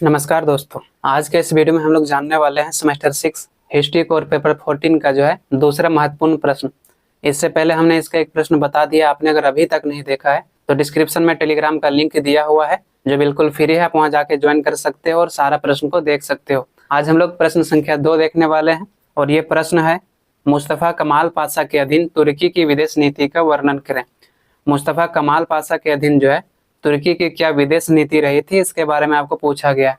नमस्कार दोस्तों। आज के इस वीडियो में हम लोग जानने वाले हैं सेमेस्टर 6 हिस्ट्री कोर पेपर 14 का जो है दूसरा महत्वपूर्ण प्रश्न। इससे पहले हमने इसका एक प्रश्न बता दिया, आपने अगर अभी तक नहीं देखा है तो डिस्क्रिप्शन में टेलीग्राम का लिंक दिया हुआ है जो बिल्कुल फ्री है, आप वहाँ जाके ज्वाइन कर सकते हो और सारा प्रश्न को देख सकते हो। आज हम लोग प्रश्न संख्या 2 देखने वाले हैं और ये प्रश्न है, मुस्तफ़ा कमाल पाशा के अधीन तुर्की की विदेश नीति का वर्णन करें। मुस्तफ़ा कमाल पाशा के अधीन जो है तुर्की की क्या विदेश नीति रही थी, इसके बारे में आपको पूछा गया है।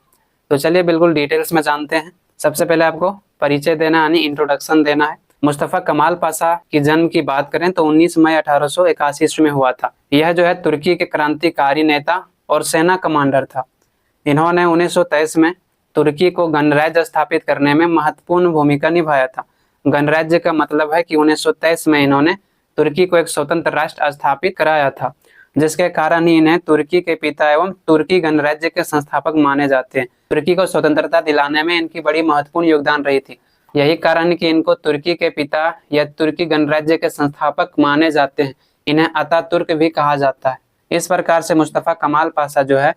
तो चलिए बिल्कुल डिटेल्स में जानते हैं। सबसे पहले आपको परिचय देना यानी इंट्रोडक्शन देना है। मुस्तफ़ा कमाल पाशा की जन्म की बात करें तो 19 मई 1881 ईस्वी में हुआ था। यह जो है तुर्की के क्रांतिकारी नेता और सेना कमांडर था। इन्होंने 1923 में तुर्की को गणराज्य स्थापित करने में महत्वपूर्ण भूमिका निभाया था। गणराज्य का मतलब है कि 1923 में इन्होंने तुर्की को एक स्वतंत्र राष्ट्र स्थापित कराया था, जिसके कारण ही इन्हें तुर्की के पिता एवं तुर्की गणराज्य के संस्थापक माने जाते हैं। तुर्की को स्वतंत्रता दिलाने में इनकी बड़ी महत्वपूर्ण योगदान रही थी। यही कारण है कि इनको तुर्की के पिता या तुर्की गणराज्य के संस्थापक माने जाते हैं। इन्हें अतातुर्क भी कहा जाता है। इस प्रकार से मुस्तफ़ा कमाल पाशा जो है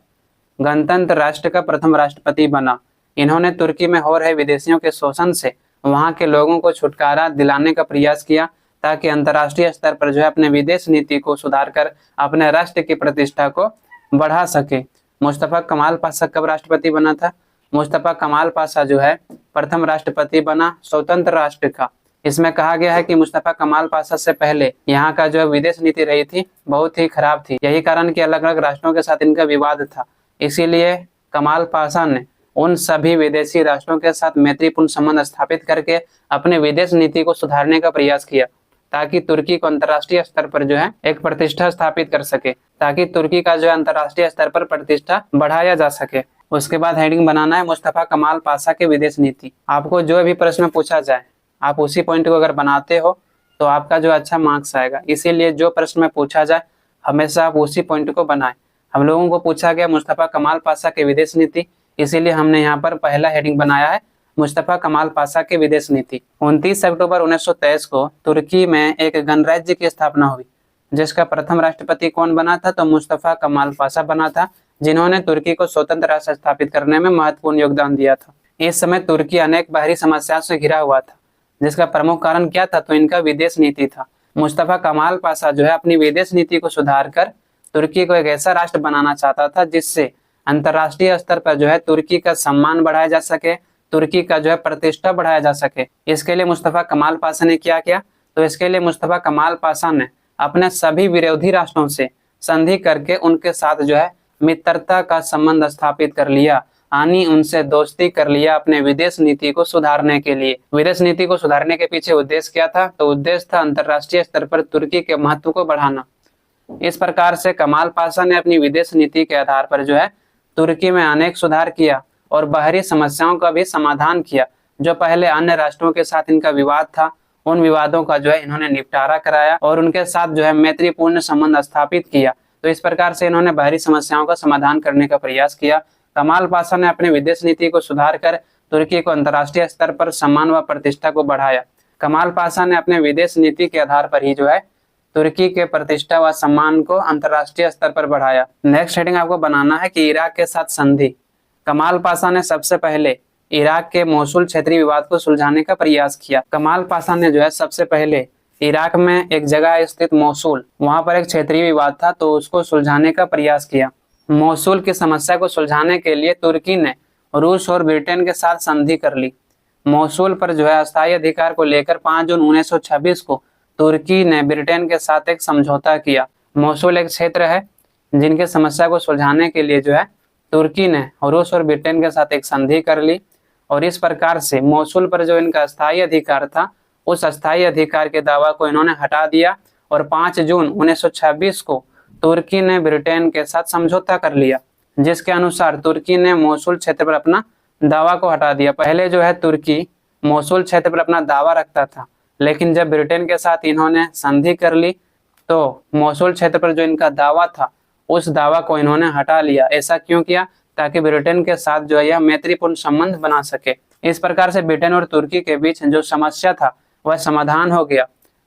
गणतंत्र राष्ट्र का प्रथम राष्ट्रपति बना। इन्होंने तुर्की में हो रहे विदेशियों के शोषण से वहाँ के लोगों को छुटकारा दिलाने का प्रयास किया, ताकि अंतर्राष्ट्रीय स्तर पर जो है अपने विदेश नीति को सुधार कर अपने राष्ट्र की प्रतिष्ठा को बढ़ा सके। मुस्तफ़ा कमाल पाशा कब राष्ट्रपति बना था? मुस्तफ़ा कमाल पाशा जो है प्रथम राष्ट्रपति बना स्वतंत्र राष्ट्र का। इसमें कहा गया है कि मुस्तफ़ा कमाल पाशा से पहले यहाँ का जो विदेश नीति रही थी बहुत ही खराब थी। यही कारण कि अलग अलग राष्ट्रों के साथ इनका विवाद था। इसीलिए कमाल पाशा ने उन सभी विदेशी राष्ट्रों के साथ मैत्रीपूर्ण संबंध स्थापित करके अपने विदेश नीति को सुधारने का प्रयास किया, ताकि तुर्की को अंतर्राष्ट्रीय स्तर पर जो है एक प्रतिष्ठा स्थापित कर सके, ताकि तुर्की का जो है अंतर्राष्ट्रीय स्तर पर प्रतिष्ठा बढ़ाया जा सके। उसके बाद हेडिंग बनाना है मुस्तफ़ा कमाल पाशा की विदेश नीति। आपको जो भी प्रश्न पूछा जाए आप उसी पॉइंट को अगर बनाते हो तो आपका जो अच्छा मार्क्स आएगा। इसीलिए जो प्रश्न में पूछा जाए हमेशा आप उसी पॉइंट को बनाएं। हम लोगों को पूछा गया मुस्तफ़ा कमाल पाशा की विदेश नीति, इसीलिए हमने यहाँ पर पहला हेडिंग बनाया है मुस्तफ़ा कमाल पाशा की विदेश नीति। 29 अक्टूबर 1923 को तुर्की में एक गणराज्य की स्थापना हुई, जिसका प्रथम राष्ट्रपति कौन बना था? तो मुस्तफ़ा कमाल पाशा बना था, जिन्होंने तुर्की को स्वतंत्र राष्ट्र स्थापित करने में महत्वपूर्ण योगदान दिया था। इस समय तुर्की अनेक बाहरी समस्याओं से घिरा हुआ था, जिसका प्रमुख कारण क्या था? तो इनका विदेश नीति था। मुस्तफ़ा कमाल पाशा जो है अपनी विदेश नीति को सुधार कर तुर्की को एक ऐसा राष्ट्र बनाना चाहता था जिससे अंतर्राष्ट्रीय स्तर पर जो है तुर्की का सम्मान बढ़ाया जा सके, तुर्की का जो है प्रतिष्ठा बढ़ाया जा सके। इसके लिए मुस्तफ़ा कमाल पाशा ने क्या किया? तो इसके लिए मुस्तफ़ा कमाल पाशा ने अपने सभी विरोधी राष्ट्रों से संधि करके उनके साथ जो है मित्रता का संबंध स्थापित कर लिया, यानी उनसे दोस्ती कर लिया अपने विदेश नीति को सुधारने के लिए। विदेश नीति को सुधारने के पीछे उद्देश्य क्या था? तो उद्देश्य था अंतर्राष्ट्रीय स्तर पर तुर्की के महत्व को बढ़ाना। इस प्रकार से कमाल पाशा ने अपनी विदेश नीति के आधार पर जो है तुर्की में अनेक सुधार किया और बाहरी समस्याओं का भी समाधान किया। जो पहले अन्य राष्ट्रों के साथ इनका विवाद था, उन विवादों का जो है इन्होंने निपटारा कराया और उनके साथ जो है मैत्रीपूर्ण संबंध स्थापित किया। तो इस प्रकार से इन्होंने बाहरी समस्याओं का समाधान करने का प्रयास किया। कमाल पाशा ने अपनी विदेश नीति को सुधार कर तुर्की को अंतर्राष्ट्रीय स्तर पर सम्मान व प्रतिष्ठा को बढ़ाया। कमाल पाशा ने अपने विदेश नीति के आधार पर ही जो है तुर्की के प्रतिष्ठा व सम्मान को अंतर्राष्ट्रीय स्तर पर बढ़ाया। नेक्स्ट हेडिंग आपको बनाना है कि इराक के साथ संधि। कमाल पाशा ने सबसे पहले इराक के मोसुल क्षेत्रीय विवाद को सुलझाने का प्रयास किया। कमाल पाशा ने जो है सबसे पहले इराक में एक जगह स्थित मोसुल, वहां पर एक क्षेत्रीय विवाद था, तो उसको सुलझाने का प्रयास किया। मोसुल की समस्या को सुलझाने के लिए तुर्की ने रूस और ब्रिटेन के साथ संधि कर ली। मोसुल पर जो है अस्थायी अधिकार को लेकर 5 जून 1926 को तुर्की ने ब्रिटेन के साथ एक समझौता किया। मोसुल एक क्षेत्र है जिनके समस्या को सुलझाने के लिए जो है तुर्की ने रूस और ब्रिटेन के साथ एक संधि कर ली और इस प्रकार से मोसुल पर जो इनका अस्थायी अधिकार था, उस अस्थायी अधिकार के दावा को इन्होंने हटा दिया और 5 जून 1926 को तुर्की ने ब्रिटेन के साथ समझौता कर लिया, जिसके अनुसार तुर्की ने मोसुल क्षेत्र पर अपना दावा को हटा दिया। पहले जो है तुर्की मोसुल क्षेत्र पर अपना दावा रखता था, लेकिन जब ब्रिटेन के साथ इन्होंने संधि कर ली तो मोसुल क्षेत्र पर जो इनका दावा था उस दावा को इन्होंने हटा लिया। ऐसा क्यों किया? ताकि ब्रिटेन के साथ जो है यह मैत्रीपूर्ण संबंध बना सके। इस प्रकार से ब्रिटेन और तुर्की के बीच जो समस्या था वह समाधान हो गया।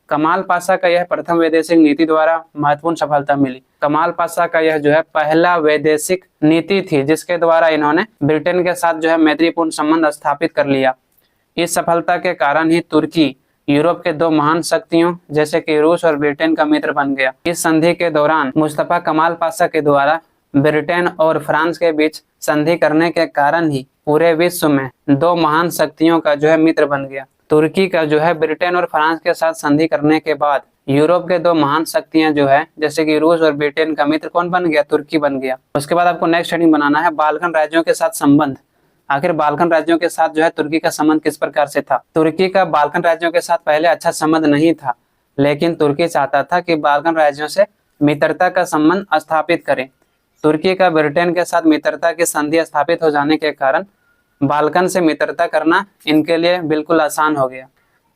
कमाल पाशा का यह प्रथम वैदेशिक नीति द्वारा महत्वपूर्ण सफलता मिली। कमाल पाशा का यह जो है पहला वैदेशिक नीति थी जिसके द्वारा इन्होंने ब्रिटेन के साथ जो है मैत्रीपूर्ण संबंध स्थापित कर लिया। इस सफलता के कारण ही तुर्की यूरोप के दो महान शक्तियों जैसे कि रूस और ब्रिटेन का मित्र बन गया। इस संधि के दौरान मुस्तफा कमाल पाशा के द्वारा ब्रिटेन और फ्रांस के बीच संधि करने के कारण ही पूरे विश्व में दो महान शक्तियों का जो है मित्र बन गया। तुर्की का जो है ब्रिटेन और फ्रांस के साथ संधि करने के बाद यूरोप के दो महान शक्तियां जो है जैसे कि रूस और ब्रिटेन का मित्र कौन बन गया? तुर्की बन गया। उसके बाद आपको नेक्स्ट हेडिंग बनाना है बाल्कन राज्यों के साथ संबंध। आखिर बाल्कन राज्यों के साथ जो है तुर्की का संबंध किस प्रकार से था? तुर्की का बाल्कन राज्यों के साथ पहले अच्छा संबंध नहीं था, लेकिन तुर्की चाहता था कि बाल्कन राज्यों से मित्रता का संबंध स्थापित करें। तुर्की का ब्रिटेन के साथ मित्रता की संधि स्थापित हो जाने के कारण बाल्कन से मित्रता करना इनके लिए बिल्कुल आसान हो गया।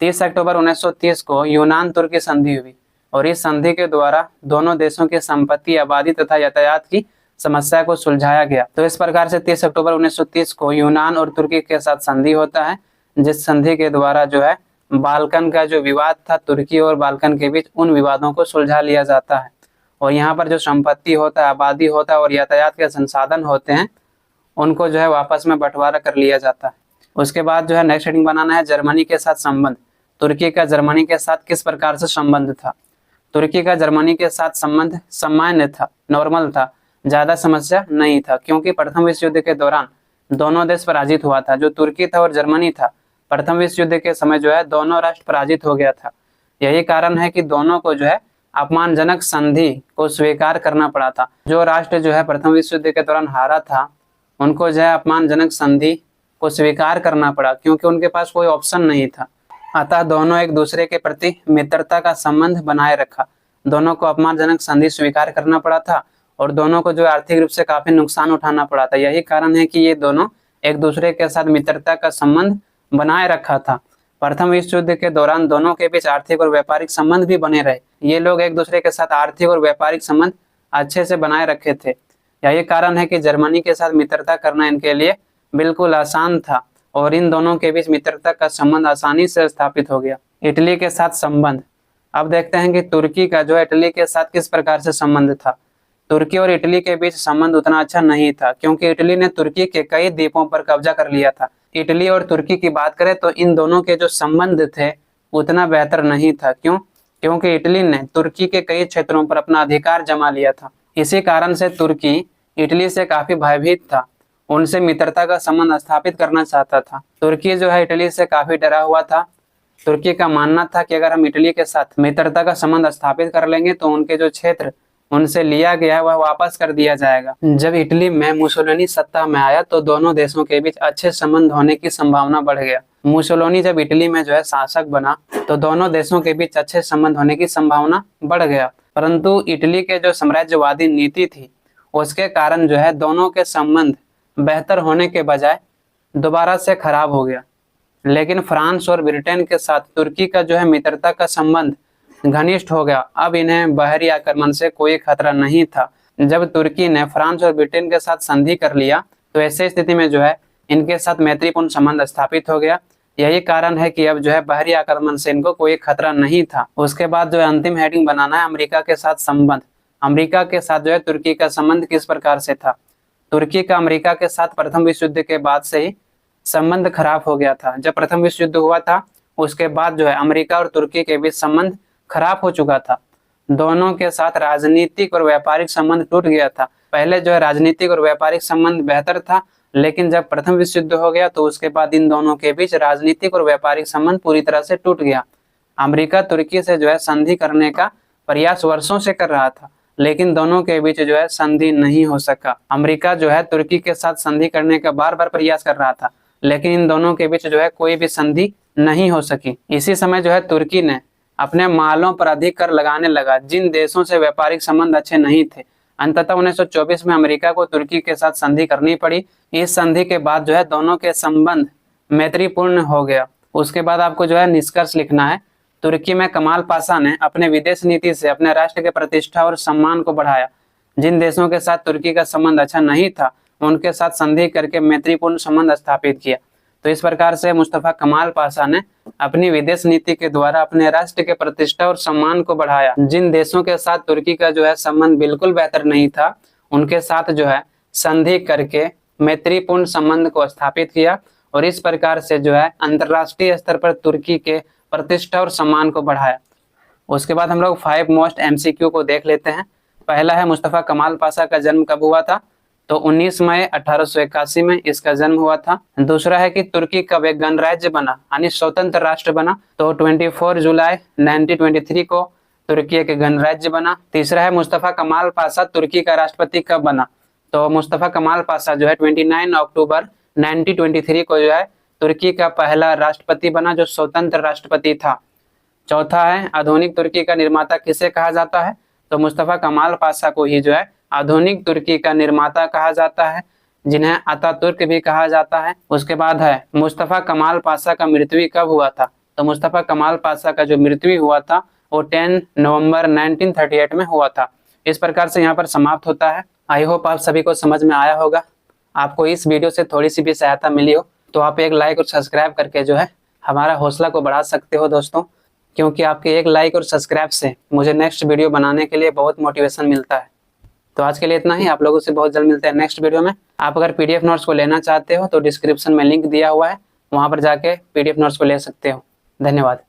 30 अक्टूबर 1930 को यूनान तुर्की संधि हुई और इस संधि के द्वारा दोनों देशों की संपत्ति, आबादी तथा यातायात की समस्या को सुलझाया गया। तो इस प्रकार से 30 अक्टूबर 1930 को यूनान और तुर्की के साथ संधि होता है, जिस संधि के द्वारा जो है बाल्कन का जो विवाद था तुर्की और बाल्कन के बीच, उन विवादों को सुलझा लिया जाता है। और यहाँ पर जो संपत्ति होता है, आबादी होता है और यातायात के संसाधन होते हैं, उनको जो है वापस में बंटवारा कर लिया जाता है। उसके बाद जो है नेक्स्ट हेडिंग बनाना है जर्मनी के साथ संबंध। तुर्की का जर्मनी के साथ किस प्रकार से संबंध था? तुर्की का जर्मनी के साथ संबंध सामान्य था, नॉर्मल था, ज्यादा समस्या नहीं था, क्योंकि प्रथम विश्व युद्ध के दौरान दोनों देश पराजित हुआ था। जो तुर्की था और जर्मनी था, प्रथम विश्व युद्ध के समय जो है दोनों राष्ट्र पराजित हो गया था। यही कारण है कि दोनों को जो है अपमानजनक संधि को स्वीकार करना पड़ा था। जो राष्ट्र जो है प्रथम विश्व युद्ध के दौरान हारा था, उनको जो है अपमानजनक संधि को स्वीकार करना पड़ा, क्योंकि उनके पास कोई ऑप्शन नहीं था। अतः दोनों एक दूसरे के प्रति मित्रता का संबंध बनाए रखा। दोनों को अपमानजनक संधि स्वीकार करना पड़ा था और दोनों को जो आर्थिक रूप से काफी नुकसान उठाना पड़ा था। यही कारण है कि ये दोनों एक दूसरे के साथ मित्रता का संबंध बनाए रखा था। प्रथम विश्व युद्ध के दौरान दोनों के बीच आर्थिक और व्यापारिक संबंध भी बने रहे। ये लोग एक दूसरे के साथ आर्थिक और व्यापारिक संबंध अच्छे से बनाए रखे थे। यही कारण है कि जर्मनी के साथ मित्रता करना इनके लिए बिल्कुल आसान था और इन दोनों के बीच मित्रता का संबंध आसानी से स्थापित हो गया। इटली के साथ संबंध। अब देखते हैं कि तुर्की का जो इटली के साथ किस प्रकार से संबंध था। तुर्की और इटली के बीच संबंध उतना अच्छा नहीं था, क्योंकि इटली ने तुर्की के कई द्वीपों पर कब्जा कर लिया था। इटली और तुर्की की बात करें तो इन दोनों के जो संबंध थे उतना बेहतर नहीं था। क्यों? क्योंकि इटली ने तुर्की के कई क्षेत्रों पर अपना अधिकार जमा लिया था। इसी कारण से तुर्की इटली से काफी भयभीत था, उनसे मित्रता का संबंध स्थापित करना चाहता था। तुर्की जो है इटली से काफी डरा हुआ था। तुर्की का मानना था कि अगर हम इटली के साथ मित्रता का संबंध स्थापित कर लेंगे तो उनके जो क्षेत्र उनसे लिया गया है वह वापस कर दिया जाएगा। जब इटली में मुसोलिनी सत्ता में आया तो दोनों देशों के बीच अच्छे संबंध होने की संभावना बढ़ गया। मुसोलिनी जब इटली में जो है शासक बना तो दोनों देशों के बीच अच्छे संबंध होने की संभावना बढ़ गया, परंतु इटली के जो साम्राज्यवादी नीति थी उसके कारण जो है दोनों के संबंध बेहतर होने के बजाय दोबारा से खराब हो गया। लेकिन फ्रांस और ब्रिटेन के साथ तुर्की का जो है मित्रता का संबंध घनिष्ठ हो गया। अब इन्हें बाहरी आक्रमण से कोई खतरा नहीं था। जब तुर्की ने फ्रांस और ब्रिटेन के साथ संधि कर लिया तो ऐसे स्थिति में जो है इनके साथ मैत्रीपूर्ण संबंध स्थापित हो गया। यही कारण है कि अब जो है बाहरी आक्रमण से इनको कोई खतरा नहीं था। उसके बाद जो है अंतिम हेडिंग बनाना है अमेरिका के साथ संबंध। अमेरिका के साथ जो है तुर्की का संबंध किस प्रकार से था। तुर्की का अमेरिका के साथ प्रथम विश्व युद्ध के बाद से ही संबंध खराब हो गया था। जब प्रथम विश्व युद्ध हुआ था उसके बाद जो है अमेरिका और तुर्की के बीच संबंध खराब हो चुका था। दोनों के साथ राजनीतिक और व्यापारिक संबंध टूट गया था। पहले जो है राजनीतिक और व्यापारिक संबंध बेहतर था, लेकिन जब प्रथम विश्व युद्ध हो गया तो उसके बाद इन दोनों के बीच राजनीतिक और व्यापारिक संबंध पूरी तरह से टूट गया। अमेरिका तुर्की से जो है संधि करने का प्रयास वर्षों से कर रहा था, लेकिन दोनों के बीच जो है संधि नहीं हो सका। अमेरिका जो है तुर्की के साथ संधि करने का बार बार प्रयास कर रहा था, लेकिन इन दोनों के बीच जो है कोई भी संधि नहीं हो सकी। इसी समय जो है तुर्की ने अपने मालों पर अधिक कर लगाने लगा, जिन देशों से व्यापारिक संबंध अच्छे नहीं थे। अंततः 1924 में अमेरिका को तुर्की के साथ संधि करनी पड़ी। इस संधि के बाद जो है दोनों के संबंध मैत्रीपूर्ण हो गया। उसके बाद आपको जो है निष्कर्ष लिखना है। तुर्की में कमाल पाशा ने अपने विदेश नीति से अपने राष्ट्र के प्रतिष्ठा और सम्मान को बढ़ाया। जिन देशों के साथ तुर्की का संबंध अच्छा नहीं था उनके साथ संधि करके मैत्रीपूर्ण संबंध स्थापित किया। तो इस प्रकार से मुस्तफा कमाल पाशा ने अपनी विदेश नीति के द्वारा अपने राष्ट्र के प्रतिष्ठा और सम्मान को बढ़ाया। जिन देशों के साथ तुर्की का जो है संबंध बिल्कुल बेहतर नहीं था, उनके साथ जो है संधि करके मैत्रीपूर्ण संबंध को स्थापित किया और इस प्रकार से जो है अंतरराष्ट्रीय स्तर पर तुर्की के प्रतिष्ठा और सम्मान को बढ़ाया। उसके बाद हम लोग 5 मोस्ट MCQ को देख लेते हैं। पहला है मुस्तफा कमाल पाशा का जन्म कब हुआ था? तो 19 मई 1881 में इसका जन्म हुआ था। दूसरा है कि तुर्की कब एक गणराज्य बना यानी स्वतंत्र राष्ट्र बना? तो 24 जुलाई 1923 को तुर्की एक गणराज्य बना। तीसरा है मुस्तफा कमाल पाशा तुर्की का राष्ट्रपति कब बना? तो मुस्तफा कमाल पाशा जो है 29 अक्टूबर 1923 को जो है तुर्की का पहला राष्ट्रपति बना जो स्वतंत्र राष्ट्रपति था। चौथा है आधुनिक तुर्की का निर्माता किसे कहा जाता है? तो मुस्तफा कमाल पाशा को ही जो है आधुनिक तुर्की का निर्माता कहा जाता है, जिन्हें अतातुर्क भी कहा जाता है। उसके बाद है मुस्तफा कमाल पाशा का मृत्यु कब हुआ था? तो मुस्तफा कमाल पाशा का जो मृत्यु हुआ था वो 10 नवंबर 1938 में हुआ था। इस प्रकार से यहाँ पर समाप्त होता है। आई होप आप सभी को समझ में आया होगा। आपको इस वीडियो से थोड़ी सी भी सहायता मिली हो तो आप एक लाइक और सब्सक्राइब करके जो है हमारा हौसला को बढ़ा सकते हो दोस्तों, क्योंकि आपके एक लाइक और सब्सक्राइब से मुझे नेक्स्ट वीडियो बनाने के लिए बहुत मोटिवेशन मिलता है। तो आज के लिए इतना ही। आप लोगों से बहुत जल्द मिलते हैं नेक्स्ट वीडियो में। आप अगर PDF नोट्स को लेना चाहते हो तो डिस्क्रिप्शन में लिंक दिया हुआ है, वहां पर जाके PDF नोट्स को ले सकते हो। धन्यवाद।